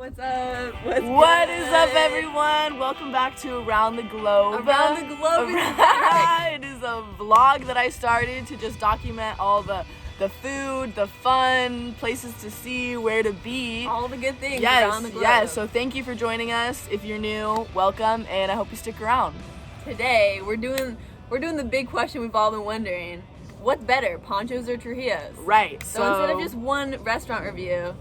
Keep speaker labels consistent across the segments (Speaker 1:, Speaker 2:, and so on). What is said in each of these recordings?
Speaker 1: What's up?
Speaker 2: What is up, everyone? Welcome back to Around the Globe.
Speaker 1: Around the Globe is back.
Speaker 2: It is a vlog that I started to just document all the food, the fun, places to see, where to be.
Speaker 1: All the good things around the globe.
Speaker 2: Yes. So thank you for joining us. If you're new, welcome, and I hope you stick around.
Speaker 1: Today we're doing the big question we've all been wondering. What's better, Ponchos or Trujillos?
Speaker 2: Right.
Speaker 1: So instead of just one restaurant review,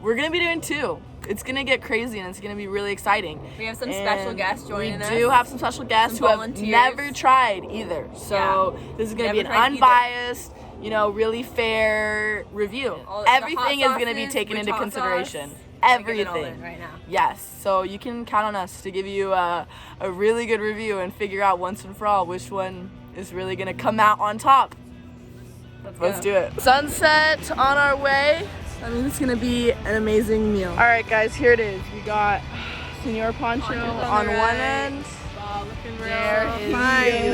Speaker 2: we're gonna be doing two. It's gonna get crazy and it's gonna be really exciting.
Speaker 1: we have some special guests joining us.
Speaker 2: We do have some special guests
Speaker 1: Some
Speaker 2: who have
Speaker 1: volunteers.
Speaker 2: never tried either. So this is gonna be an
Speaker 1: Never tried either.
Speaker 2: unbiased, really fair review. Everything is gonna be taken into consideration. Everything.
Speaker 1: Right now.
Speaker 2: Yes. So you can count on us to give you a really good review and figure out once and for all which one is really gonna come out on top. Let's do it. Sunset on our way. I mean, it's gonna be an amazing meal. All right, guys, here it is. We got Senor Poncho on one end. There is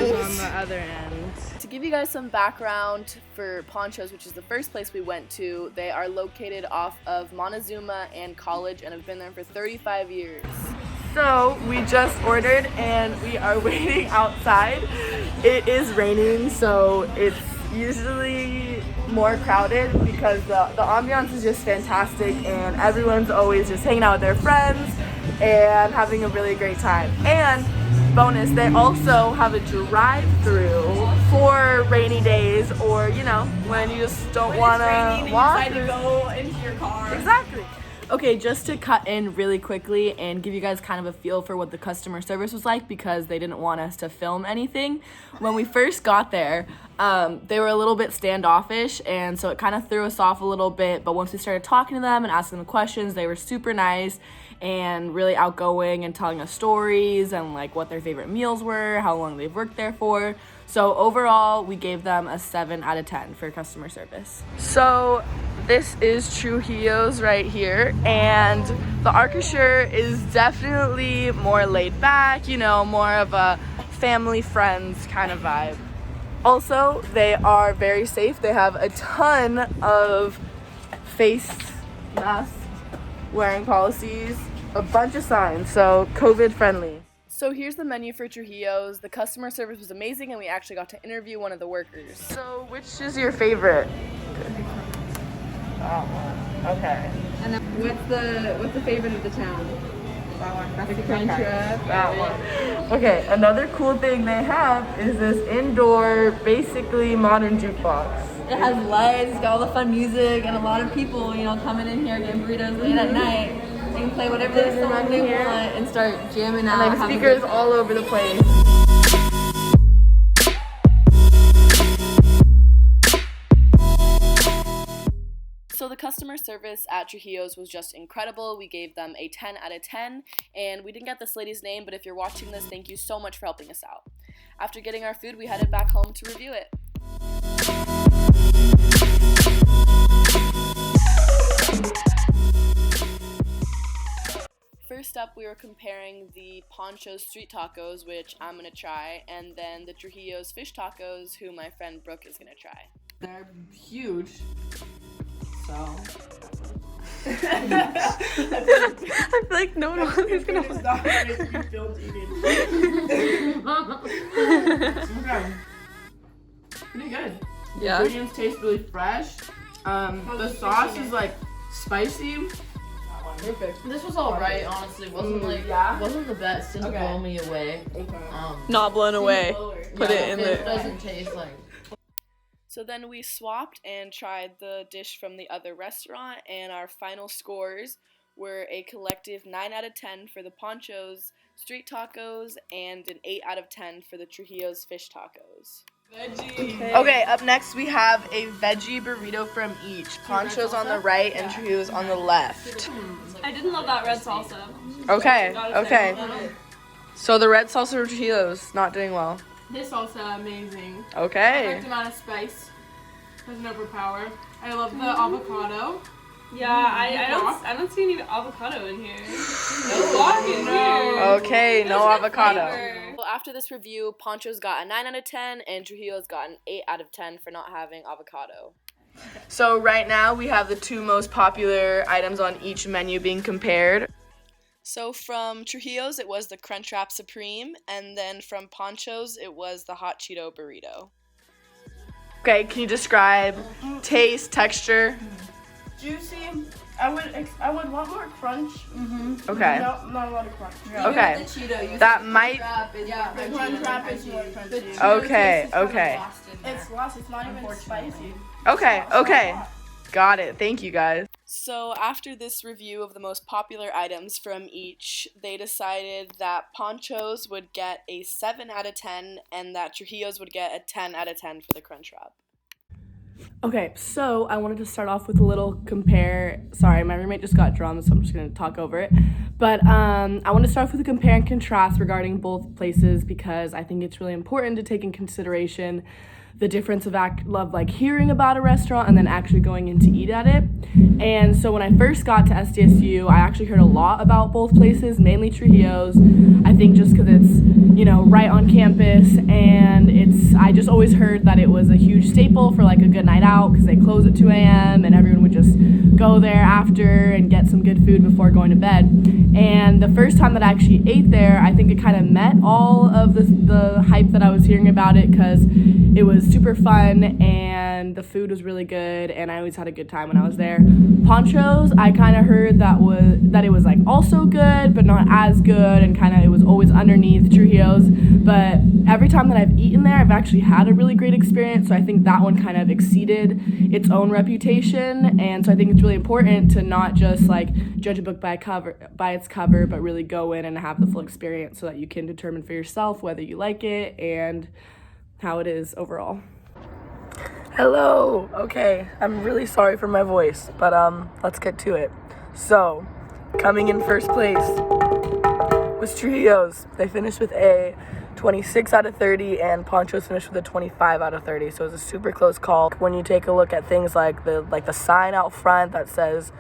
Speaker 2: Hughes on the other end. To give you guys some background for Ponchos, which is the first place we went to, they are located off of Montezuma and College and have been there for 35 years. So we just ordered and we are waiting outside. It is raining, so it's usually more crowded because the ambiance is just fantastic and everyone's always just hanging out with their friends and having a really great time. And bonus, they also have a drive-through for rainy days or when you just don't want to walk
Speaker 1: to go into your car.
Speaker 2: Exactly. Okay, just to cut in really quickly and give you guys kind of a feel for what the customer service was like because they didn't want us to film anything. When we first got there, they were a little bit standoffish and so it kind of threw us off a little bit, but once we started talking to them and asking them questions, they were super nice and really outgoing and telling us stories and like what their favorite meals were, how long they've worked there for. So overall, we gave them a 7 out of 10 for customer service. So this is Trujillo's right here, and the Arcasure is definitely more laid back, more of a family friends kind of vibe. Also, they are very safe. They have a ton of face mask wearing policies, a bunch of signs, so COVID friendly. So here's the menu for Trujillo's. The customer service was amazing and we actually got to interview one of the workers. So which is your favorite? That one. Okay.
Speaker 1: And then what's the favorite of the town?
Speaker 2: That one. That's
Speaker 1: the crunch wrap.
Speaker 2: That one. Okay, another cool thing they have is this indoor, basically modern jukebox.
Speaker 1: It has lights, it's got all the fun music, and a lot of people, coming in here getting burritos late at night. They can play whatever song they want and start jamming out.
Speaker 2: And like speakers all over the place. So the customer service at Trujillo's was just incredible. We gave them a 10 out of 10, and we didn't get this lady's name, but if you're watching this, thank you so much for helping us out. After getting our food, we headed back home to review it. First up, we were comparing the Ponchos street tacos, which I'm gonna try, and then the Trujillo's fish tacos, who my friend Brooke is gonna try. They're huge, so. I feel like no one is gonna stop me filmed eating. Pretty good.
Speaker 1: Yeah.
Speaker 2: The ingredients taste really fresh. The sauce is like spicy. Perfect.
Speaker 3: This was alright, honestly. Wasn't wasn't the best. Didn't blow me away.
Speaker 1: Not blown away. Put it in
Speaker 3: It
Speaker 1: there.
Speaker 3: doesn't taste like.
Speaker 2: So then we swapped and tried the dish from the other restaurant, and our final scores were a collective 9 out of 10 for the Ponchos street tacos and an 8 out of 10 for the Trujillo's fish tacos.
Speaker 1: Veggie.
Speaker 2: Okay, up next we have a veggie burrito from each. Ponchos on the right and Trujillo's on the left.
Speaker 4: I didn't love that red salsa.
Speaker 2: Okay. So the red salsa for Trujillo's not doing well.
Speaker 4: This salsa amazing.
Speaker 2: Okay.
Speaker 4: Perfect amount of spice. Doesn't overpower. I love the avocado.
Speaker 5: Yeah, I don't see any avocado in here. No guac in here.
Speaker 2: Okay, no avocado.
Speaker 5: Flavor.
Speaker 2: Well, after this review, Ponchos got a 9 out of 10 and Trujillo's got an 8 out of 10 for not having avocado. So right now we have the two most popular items on each menu being compared. So from Trujillo's, it was the Crunchwrap Supreme, and then from Poncho's, it was the Hot Cheeto Burrito. Okay, can you describe taste, texture?
Speaker 6: Juicy. I would want more crunch.
Speaker 2: Okay.
Speaker 6: Not a lot of crunch.
Speaker 2: Okay.
Speaker 1: The Cheeto,
Speaker 2: That might.
Speaker 6: The crunch wrap is more crunchy.
Speaker 2: Okay.
Speaker 6: It's lost. It's not even spicy.
Speaker 2: Okay. Got it. Thank you guys. So after this review of the most popular items from each, they decided that Poncho's would get a 7 out of 10 and that Trujillo's would get a 10 out of 10 for the Crunchwrap. Okay, so I wanted to start off with a little compare. Sorry, my roommate just got drums, so I'm just going to talk over it. But I want to start off with a compare and contrast regarding both places because I think it's really important to take in consideration the difference of like hearing about a restaurant and then actually going in to eat at it. And so when I first got to SDSU, I actually heard a lot about both places, mainly Trujillo's. I think just because it's, you know, right on campus, and I just always heard that it was a huge staple for like a good night out because they close at 2 a.m. and everyone would just go there after and get some good food before going to bed. And the first time that I actually ate there, I think it kind of met all of the hype that I was hearing about it because it was super fun and the food was really good and I always had a good time when I was there. Poncho's, I kind of heard that it was like also good but not as good, and kind of it was always underneath Trujillo's. But every time that I've eaten there, I've actually had a really great experience, so I think that one kind of exceeded its own reputation. And so I think it's really important to not just like judge a book by its cover, but really go in and have the full experience so that you can determine for yourself whether you like it and how it is overall. Hello. Okay, I'm really sorry for my voice, but let's get to it. So, coming in first place was Trujillo's. They finished with a 26 out of 30, and Poncho's finished with a 25 out of 30. So it was a super close call. When you take a look at things like the sign out front that says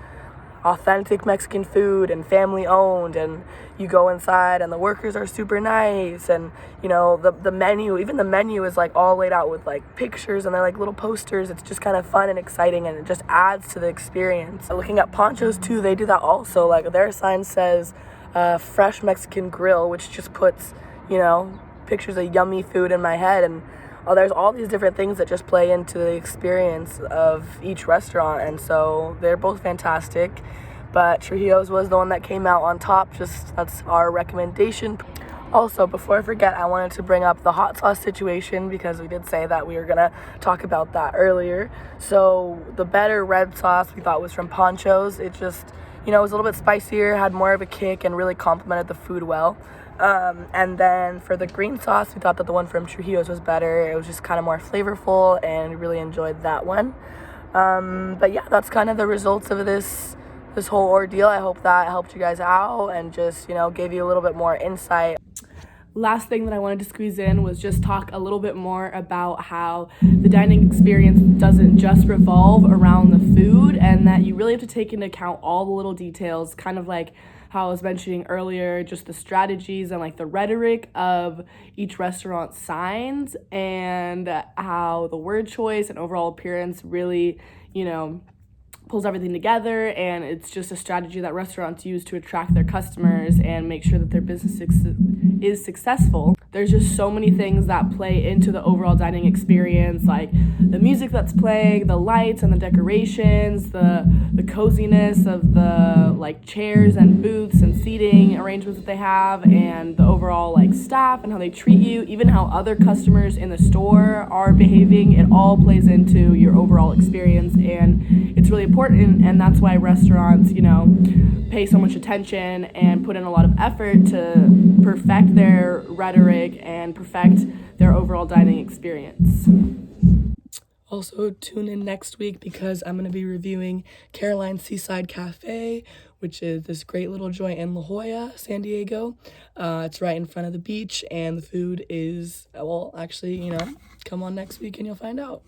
Speaker 2: authentic Mexican food and family owned, and you go inside and the workers are super nice, and you know the menu, even the menu is like all laid out with like pictures and they're like little posters. It's just kind of fun and exciting, and it just adds to the experience. Looking at Poncho's too, they do that also. Like their sign says fresh Mexican grill, which just puts, you know, pictures of yummy food in my head. And there's all these different things that just play into the experience of each restaurant, and so they're both fantastic. But Trujillo's was the one that came out on top. Just that's our recommendation. Also, before I forget, I wanted to bring up the hot sauce situation because we did say that we were gonna talk about that earlier. So the better red sauce we thought was from Poncho's. It just, you know, was a little bit spicier, had more of a kick, and really complemented the food well. And then for the green sauce, we thought that the one from Trujillo's was better. It was just kind of more flavorful, and we really enjoyed that one. But yeah, that's kind of the results of this whole ordeal. I hope that helped you guys out and just, you know, gave you a little bit more insight. Last thing that I wanted to squeeze in was just talk a little bit more about how the dining experience doesn't just revolve around the food, and that you really have to take into account all the little details, kind of like how I was mentioning earlier, just the strategies and like the rhetoric of each restaurant signs, and how the word choice and overall appearance really, you know, pulls everything together. And it's just a strategy that restaurants use to attract their customers and make sure that their business is successful. There's just so many things that play into the overall dining experience, like the music that's playing, the lights and the decorations, the coziness of the like chairs and booths and seating arrangements that they have, and the overall like staff and how they treat you, even how other customers in the store are behaving. It all plays into your overall experience, and it's really important. And that's why restaurants, you know, pay so much attention and put in a lot of effort to perfect their rhetoric and perfect their overall dining experience. Also, tune in next week because I'm going to be reviewing Caroline Seaside Cafe, which is this great little joint in La Jolla, San Diego. It's right in front of the beach, and the food is, well, actually, you know, come on next week and you'll find out.